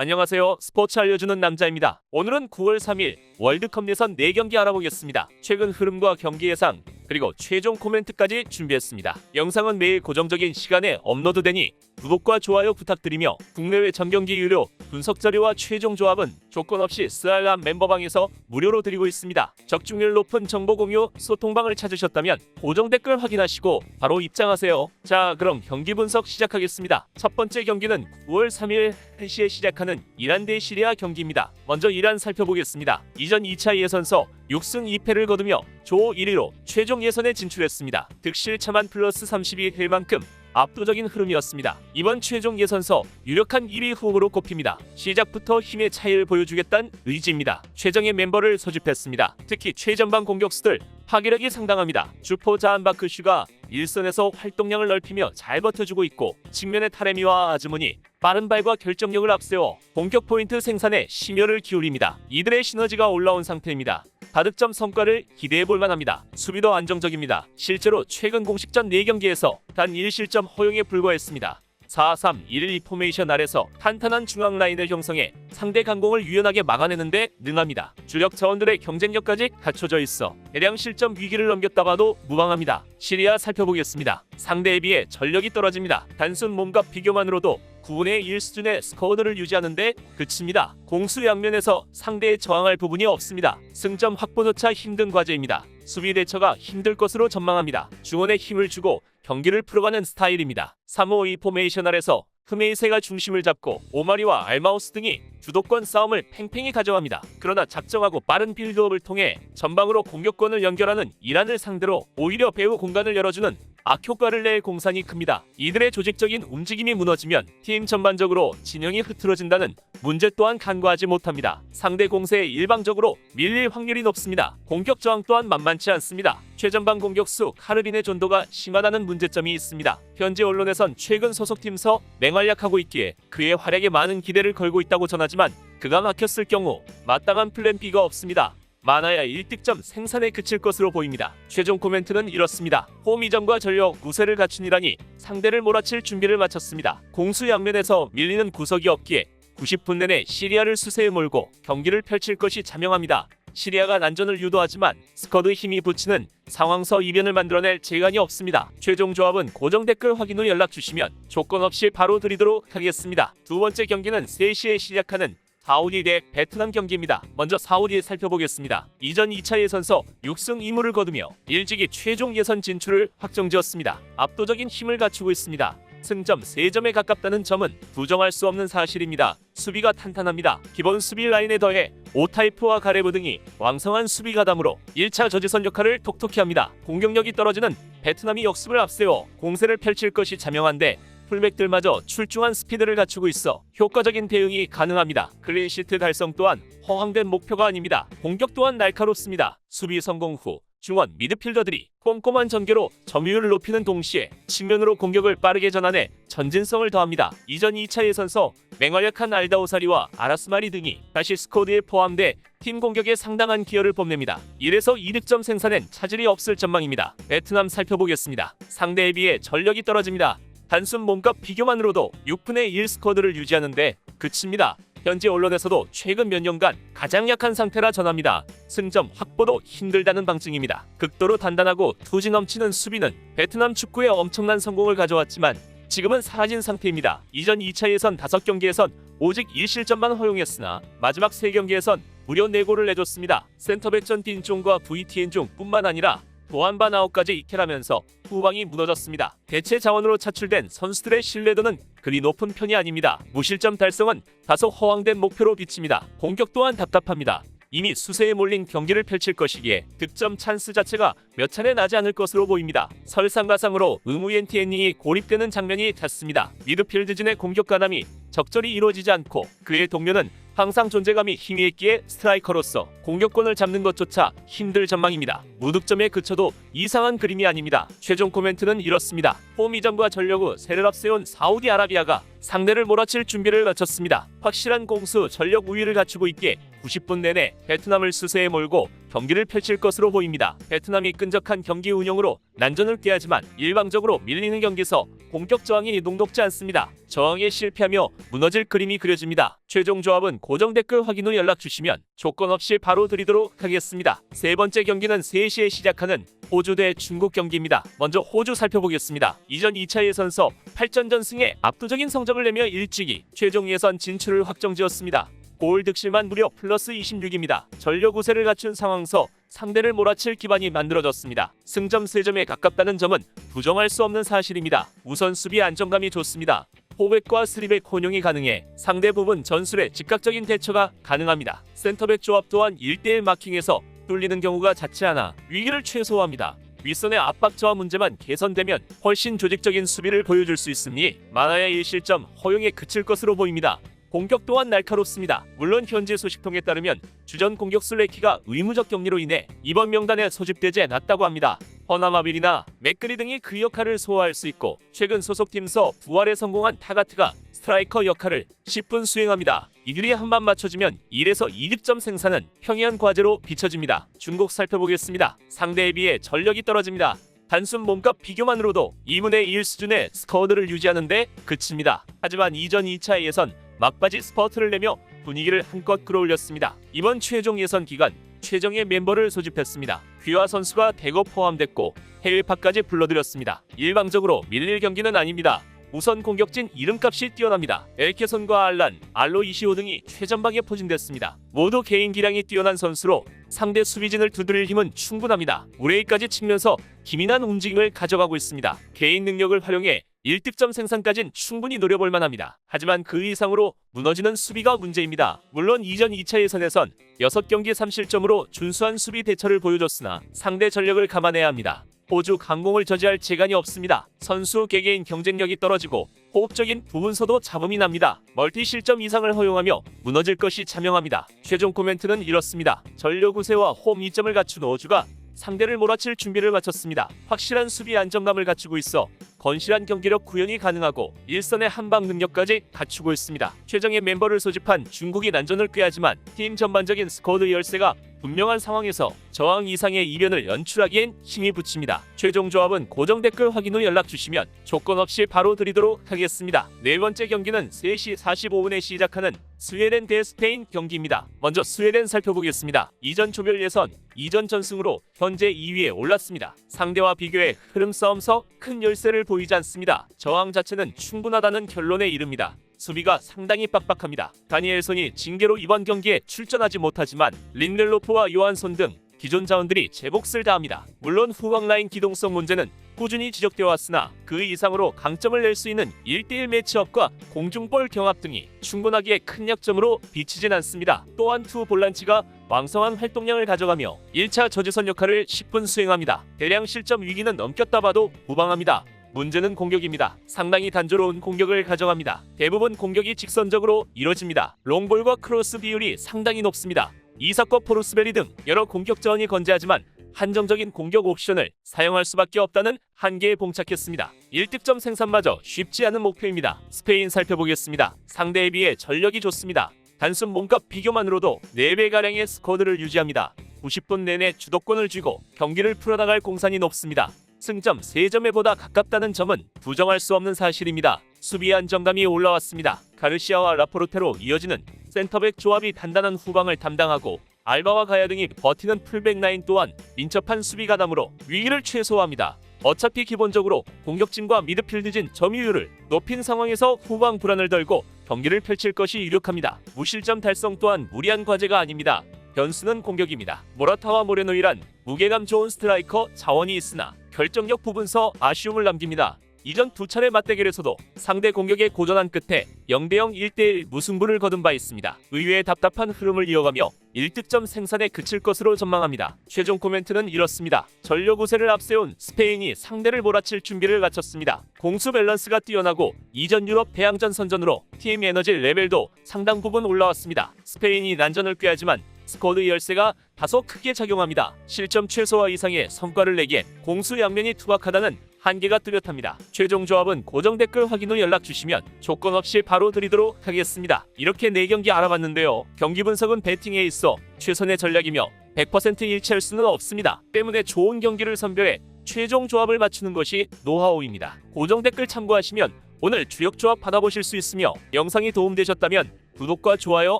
안녕하세요. 스포츠 알려주는 남자입니다. 오늘은 9월 3일 월드컵 예선 4경기 알아보겠습니다. 최근 흐름과 경기 예상, 그리고 최종 코멘트까지 준비했습니다. 영상은 매일 고정적인 시간에 업로드되니 구독과 좋아요 부탁드리며 국내외 전경기 유료 분석 자료와 최종 조합은 조건 없이 스알람 멤버방에서 무료로 드리고 있습니다. 적중률 높은 정보 공유 소통방을 찾으셨다면 고정 댓글 확인하시고 바로 입장하세요. 자, 그럼 경기 분석 시작하겠습니다. 첫 번째 경기는 9월 3일 1시에 시작하는 이란 대 시리아 경기입니다. 먼저 이란 살펴보겠습니다. 이전 2차 예선서 6승 2패를 거두며 조 1위로 최종 예선에 진출했습니다. 득실 차만 플러스 32일 만큼 압도적인 흐름이었습니다. 이번 최종 예선서 유력한 1위 후보로 꼽힙니다. 시작부터 힘의 차이를 보여주겠다는 의지입니다. 최정예 멤버를 소집했습니다. 특히 최전방 공격수들 파괴력이 상당합니다. 주포 자한바크슈가 일선에서 활동량을 넓히며 잘 버텨주고 있고, 측면의 타레미와 아즈문이 빠른 발과 결정력을 앞세워 공격 포인트 생산에 심혈을 기울입니다. 이들의 시너지가 올라온 상태입니다. 다득점 성과를 기대해볼 만합니다. 수비도 안정적입니다. 실제로 최근 공식전 4경기에서 단 1실점 허용에 불과했습니다. 4-3-1-1 포메이션 아래서 탄탄한 중앙 라인을 형성해 상대 강공을 유연하게 막아내는데 능합니다. 주력 자원들의 경쟁력까지 갖춰져 있어 대량 실점 위기를 넘겼다 봐도 무방합니다. 시리아 살펴보겠습니다. 상대에 비해 전력이 떨어집니다. 단순 몸과 비교만으로도 9분의 1 수준의 스코어들을 유지하는데 그칩니다. 공수 양면에서 상대에 저항할 부분이 없습니다. 승점 확보조차 힘든 과제입니다. 수비 대처가 힘들 것으로 전망합니다. 중원에 힘을 주고 경기를 풀어가는 스타일입니다. 3-5-2 포메이션 아래서 흐메이세가 중심을 잡고 오마리와 알마우스 등이 주도권 싸움을 팽팽히 가져갑니다. 그러나 작정하고 빠른 빌드업을 통해 전방으로 공격권을 연결하는 이란을 상대로 오히려 배후 공간을 열어주는 악효과를 낼 공산이 큽니다. 이들의 조직적인 움직임이 무너지면 팀 전반적으로 진영이 흐트러진다는 문제 또한 간과하지 못합니다. 상대 공세에 일방적으로 밀릴 확률이 높습니다. 공격 저항 또한 만만치 않습니다. 최전방 공격수 카르빈의 존도가 심하다는 문제점이 있습니다. 현지 언론에선 최근 소속팀서 맹활약하고 있기에 그의 활약에 많은 기대를 걸고 있다고 전하지만 그가 막혔을 경우 마땅한 플랜 B가 없습니다. 많아야 1득점 생산에 그칠 것으로 보입니다. 최종 코멘트는 이렇습니다. 홈 이점과 전력 우세를 갖춘 이란이 상대를 몰아칠 준비를 마쳤습니다. 공수 양면에서 밀리는 구석이 없기에 90분 내내 시리아를 수세에 몰고 경기를 펼칠 것이 자명합니다. 시리아가 난전을 유도하지만 스쿼드 힘이 붙이는 상황서 이변을 만들어낼 재간이 없습니다. 최종 조합은 고정 댓글 확인 후 연락 주시면 조건 없이 바로 드리도록 하겠습니다. 두 번째 경기는 3시에 시작하는 사우디 대 베트남 경기입니다. 먼저 사우디 살펴보겠습니다. 이전 2차 예선서 6승 2무를 거두며 일찍이 최종 예선 진출을 확정지었습니다. 압도적인 힘을 갖추고 있습니다. 승점 3점에 가깝다는 점은 부정할 수 없는 사실입니다. 수비가 탄탄합니다. 기본 수비 라인에 더해 오타이프와 가레브 등이 왕성한 수비 가담으로 1차 저지선 역할을 톡톡히 합니다. 공격력이 떨어지는 베트남이 역습을 앞세워 공세를 펼칠 것이 자명한데 풀백들마저 출중한 스피드를 갖추고 있어 효과적인 대응이 가능합니다. 클린시트 달성 또한 허황된 목표가 아닙니다. 공격 또한 날카롭습니다. 수비 성공 후 중원 미드필더들이 꼼꼼한 전개로 점유율을 높이는 동시에 측면으로 공격을 빠르게 전환해 전진성을 더합니다. 이전 2차 예선서 맹활약한 알다오사리와 아라스마리 등이 다시 스쿼드에 포함돼 팀 공격에 상당한 기여를 뽐냅니다. 1에서 2득점 생산엔 차질이 없을 전망입니다. 베트남 살펴보겠습니다. 상대에 비해 전력이 떨어집니다. 단순 몸과 비교만으로도 6분의 1 스쿼드를 유지하는데 그칩니다. 현지 언론에서도 최근 몇 년간 가장 약한 상태라 전합니다. 승점 확보도 힘들다는 방증입니다. 극도로 단단하고 투지 넘치는 수비는 베트남 축구에 엄청난 성공을 가져왔지만 지금은 사라진 상태입니다. 이전 2차 예선 5경기에선 오직 1실점만 허용했으나 마지막 3경기에선 무려 4골을 내줬습니다. 센터백전 딘종과 VTN 중 뿐만 아니라 도안바나오까지 익힐하면서 후방이 무너졌습니다. 대체 자원으로 차출된 선수들의 신뢰도는 그리 높은 편이 아닙니다. 무실점 달성은 다소 허황된 목표로 비칩니다. 공격 또한 답답합니다. 이미 수세에 몰린 경기를 펼칠 것이기에 득점 찬스 자체가 몇 차례 나지 않을 것으로 보입니다. 설상가상으로 의무엔티엔닝이 고립되는 장면이 잦습니다. 미드필드진의 공격 가담이 적절히 이루어지지 않고 그의 동료는 항상 존재감이 희미했기에 스트라이커로서 공격권을 잡는 것조차 힘들 전망입니다. 무득점에 그쳐도 이상한 그림이 아닙니다. 최종 코멘트는 이렇습니다. 홈 이점과 전력 후 세를 앞세운 사우디아라비아가 상대를 몰아칠 준비를 마쳤습니다. 확실한 공수 전력 우위를 갖추고 있기에 90분 내내 베트남을 수세에 몰고 경기를 펼칠 것으로 보입니다. 베트남이 끈적한 경기 운영으로 난전을 꾀하지만 일방적으로 밀리는 경기에서 공격 저항이 녹록지 않습니다. 저항에 실패하며 무너질 그림이 그려집니다. 최종 조합은 고정 댓글 확인 후 연락 주시면 조건 없이 바로 드리도록 하겠습니다. 세 번째 경기는 3시에 시작하는 호주 대 중국 경기입니다. 먼저 호주 살펴보겠습니다. 이전 2차 예선서 8전전승에 압도적인 성적을 내며 일찍이 최종 예선 진출을 확정지었습니다. 골 득실만 무려 플러스 26입니다. 전력 우세를 갖춘 상황서 상대를 몰아칠 기반이 만들어졌습니다. 승점 3점에 가깝다는 점은 부정할 수 없는 사실입니다. 우선 수비 안정감이 좋습니다. 포백과 3백 혼용이 가능해 상대 부분 전술에 즉각적인 대처가 가능합니다. 센터백 조합 또한 1대1 마킹에서 뚫리는 경우가 잦지 않아 위기를 최소화합니다. 윗선의 압박 저하 문제만 개선되면 훨씬 조직적인 수비를 보여줄 수 있으니 만화야 1실점 허용에 그칠 것으로 보입니다. 공격 또한 날카롭습니다. 물론 현재 소식통에 따르면 주전 공격수 레키가 의무적 격리로 인해 이번 명단에 소집되지 않았다고 합니다. 허나마빌이나 맥그리 등이 그 역할을 소화할 수 있고 최근 소속팀서 부활에 성공한 타가트가 스트라이커 역할을 10분 수행합니다. 이들이 한번 맞춰주면 1에서 2득점 생산은 평이한 과제로 비춰집니다. 중국 살펴보겠습니다. 상대에 비해 전력이 떨어집니다. 단순 몸값 비교만으로도 2분의 1 수준의 스쿼드를 유지하는데 그칩니다. 하지만 이전 2차 예선 막바지 스퍼트를 내며 분위기를 한껏 끌어올렸습니다. 이번 최종 예선 기간 최정예 멤버를 소집했습니다. 귀화 선수가 대거 포함됐고 해외파까지 불러들였습니다. 일방적으로 밀릴 경기는 아닙니다. 우선 공격진 이름값이 뛰어납니다. 엘케손과 알란, 알로 이시오 등이 최전방에 포진됐습니다. 모두 개인 기량이 뛰어난 선수로 상대 수비진을 두드릴 힘은 충분합니다. 우레이까지 치면서 기민한 움직임을 가져가고 있습니다. 개인 능력을 활용해 1득점 생산까진 충분히 노려볼 만합니다. 하지만 그 이상으로 무너지는 수비가 문제입니다. 물론 이전 2차 예선에선 6경기 3실점으로 준수한 수비 대처를 보여줬으나 상대 전력을 감안해야 합니다. 호주 강공을 저지할 재간이 없습니다. 선수 개개인 경쟁력이 떨어지고 호흡적인 부분서도 잡음이 납니다. 멀티 실점 이상을 허용하며 무너질 것이 자명합니다. 최종 코멘트는 이렇습니다. 전력 우세와 홈 2점을 갖춘 호주가 상대를 몰아칠 준비를 마쳤습니다. 확실한 수비 안정감을 갖추고 있어 건실한 경기력 구현이 가능하고 일선의 한방 능력까지 갖추고 있습니다. 최정예 멤버를 소집한 중국이 난전을 꾀하지만 팀 전반적인 스쿼드 열세가 분명한 상황에서 저항 이상의 이변을 연출하기엔 힘이 붙입니다. 최종 조합은 고정 댓글 확인 후 연락 주시면 조건 없이 바로 드리도록 하겠습니다. 네 번째 경기는 3시 45분에 시작하는 스웨덴 대 스페인 경기입니다. 먼저 스웨덴 살펴보겠습니다. 이전 조별 예선 2전 전승으로 현재 2위에 올랐습니다. 상대와 비교해 흐름 싸움서 큰 열세를 보이지 않습니다. 저항 자체는 충분하다는 결론에 이릅니다. 수비가 상당히 빡빡합니다. 다니엘손이 징계로 이번 경기에 출전하지 못하지만 린델로프와 요한손 등 기존 자원들이 제 몫을 다합니다. 물론 후방 라인 기동성 문제는 꾸준히 지적되어 왔으나 그 이상으로 강점을 낼 수 있는 1대1 매치업과 공중볼 경합 등이 충분하기에 큰 약점으로 비치진 않습니다. 또한 투 볼란치가 왕성한 활동량을 가져가며 1차 저지선 역할을 10분 수행합니다. 대량 실점 위기는 넘겼다 봐도 무방합니다. 문제는 공격입니다. 상당히 단조로운 공격을 가져갑니다. 대부분 공격이 직선적으로 이뤄집니다. 롱볼과 크로스 비율이 상당히 높습니다. 이삭과 포르스베리 등 여러 공격 자원이 건재하지만 한정적인 공격 옵션을 사용할 수밖에 없다는 한계에 봉착했습니다. 1득점 생산마저 쉽지 않은 목표입니다. 스페인 살펴보겠습니다. 상대에 비해 전력이 좋습니다. 단순 몸값 비교만으로도 4배가량의 스쿼드를 유지합니다. 90분 내내 주도권을 쥐고 경기를 풀어나갈 공산이 높습니다. 승점 3점에 보다 가깝다는 점은 부정할 수 없는 사실입니다. 수비 안정감이 올라왔습니다. 가르시아와 라포르테로 이어지는 센터백 조합이 단단한 후방을 담당하고 알바와 가야 등이 버티는 풀백 라인 또한 민첩한 수비 가담으로 위기를 최소화합니다. 어차피 기본적으로 공격진과 미드필드진 점유율을 높인 상황에서 후방 불안을 덜고 경기를 펼칠 것이 유력합니다. 무실점 달성 또한 무리한 과제가 아닙니다. 변수는 공격입니다. 모라타와 모레노이란 무게감 좋은 스트라이커 자원이 있으나 결정력 부분서 아쉬움을 남깁니다. 이전 두 차례 맞대결에서도 상대 공격에 고전한 끝에 0대0 1대1 무승부를 거둔 바 있습니다. 의외의 답답한 흐름을 이어가며 1득점 생산에 그칠 것으로 전망합니다. 최종 코멘트는 이렇습니다. 전력 우세를 앞세운 스페인이 상대를 몰아칠 준비를 갖췄습니다. 공수 밸런스가 뛰어나고 이전 유럽 대항전 선전으로 팀 에너지 레벨도 상당 부분 올라왔습니다. 스페인이 난전을 꾀하지만 스쿼드 열세가 다소 크게 작용합니다. 실점 최소화 이상의 성과를 내기엔 공수 양면이 투박하다는 한계가 뚜렷합니다. 최종 조합은 고정 댓글 확인 후 연락 주시면 조건 없이 바로 드리도록 하겠습니다. 이렇게 4경기 알아봤는데요. 경기 분석은 배팅에 있어 최선의 전략이며 100% 일치할 수는 없습니다. 때문에 좋은 경기를 선별해 최종 조합을 맞추는 것이 노하우입니다. 고정 댓글 참고하시면 오늘 주역 조합 받아보실 수 있으며 영상이 도움되셨다면 구독과 좋아요,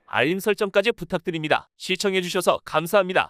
알림 설정까지 부탁드립니다. 시청해주셔서 감사합니다.